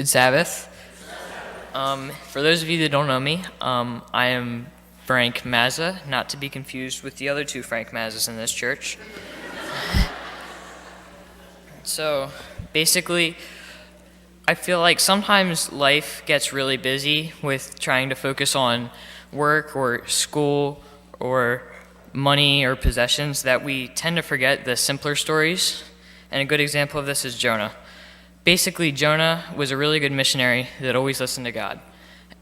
Good Sabbath. For those of you that don't know me, I am Frank Mazza, not to be confused with the other two Frank Mazzas in this church. So, basically, I feel like sometimes life gets really busy with trying to focus on work or school or money or possessions that we tend to forget the simpler stories. And a good example of this is Jonah. Basically, Jonah was a really good missionary that always listened to God.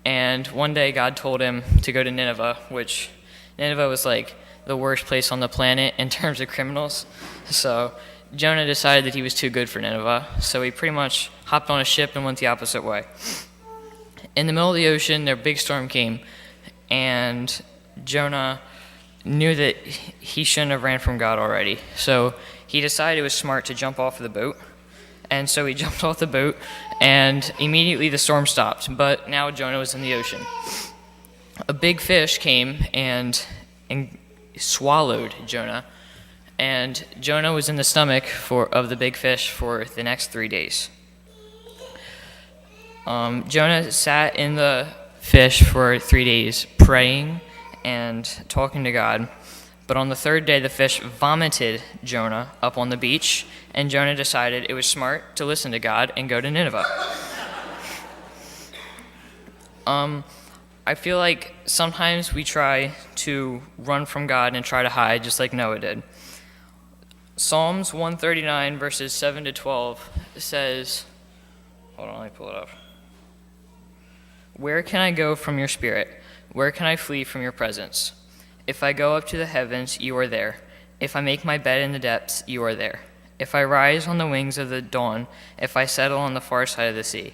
And one day God told him to go to Nineveh, which Nineveh was like the worst place on the planet in terms of criminals. So Jonah decided that he was too good for Nineveh, so he pretty much hopped on a ship and went the opposite way. In the middle of the ocean, their big storm came, and Jonah knew that he shouldn't have ran from God already. So he decided it was smart to jump off of the boat. And so he jumped off the boat, and immediately the storm stopped. But now Jonah was in the ocean. A big fish came and swallowed Jonah. And Jonah was in the stomach of the big fish for the next 3 days. Jonah sat in the fish for 3 days, praying and talking to God. But on the third day, the fish vomited Jonah up on the beach, and Jonah decided it was smart to listen to God and go to Nineveh. I feel like sometimes we try to run from God and try to hide, just like Noah did. Psalms 139, verses 7 to 12 says, hold on, let me pull it up. Where can I go from your spirit? Where can I flee from your presence? If I go up to the heavens, you are there. If I make my bed in the depths, you are there. If I rise on the wings of the dawn, if I settle on the far side of the sea,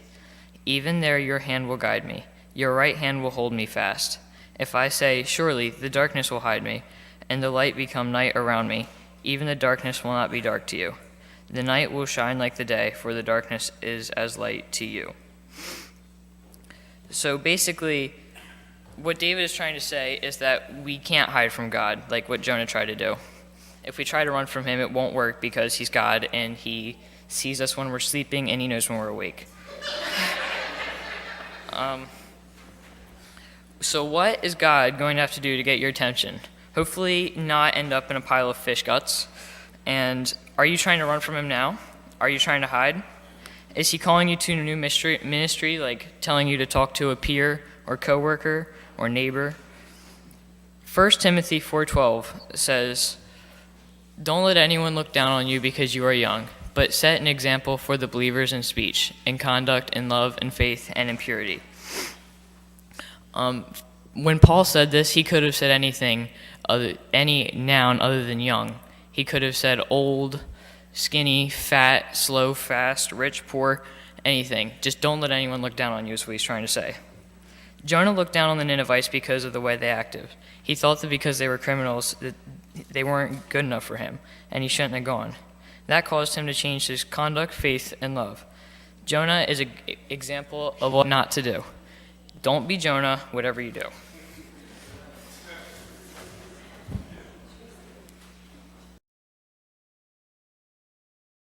even there your hand will guide me. Your right hand will hold me fast. If I say, surely the darkness will hide me, and the light become night around me, even the darkness will not be dark to you. The night will shine like the day, for the darkness is as light to you. So basically, what David is trying to say is that we can't hide from God, like what Jonah tried to do. If we try to run from him, it won't work because he's God and he sees us when we're sleeping and he knows when we're awake. So what is God going to have to do to get your attention? Hopefully not end up in a pile of fish guts. And are you trying to run from him now? Are you trying to hide? Is he calling you to a new ministry, like telling you to talk to a peer or coworker or neighbor? 1 Timothy 4:12 says, don't let anyone look down on you because you are young, but set an example for the believers in speech, in conduct, in love, in faith, and in purity. When Paul said this, he could have said any noun other than young. He could have said old, skinny, fat, slow, fast, rich, poor, anything. Just don't let anyone look down on you is what he's trying to say. Jonah looked down on the Ninevites because of the way they acted. He thought that because they were criminals, that they weren't good enough for him, and he shouldn't have gone. That caused him to change his conduct, faith, and love. Jonah is an example of what not to do. Don't be Jonah, whatever you do.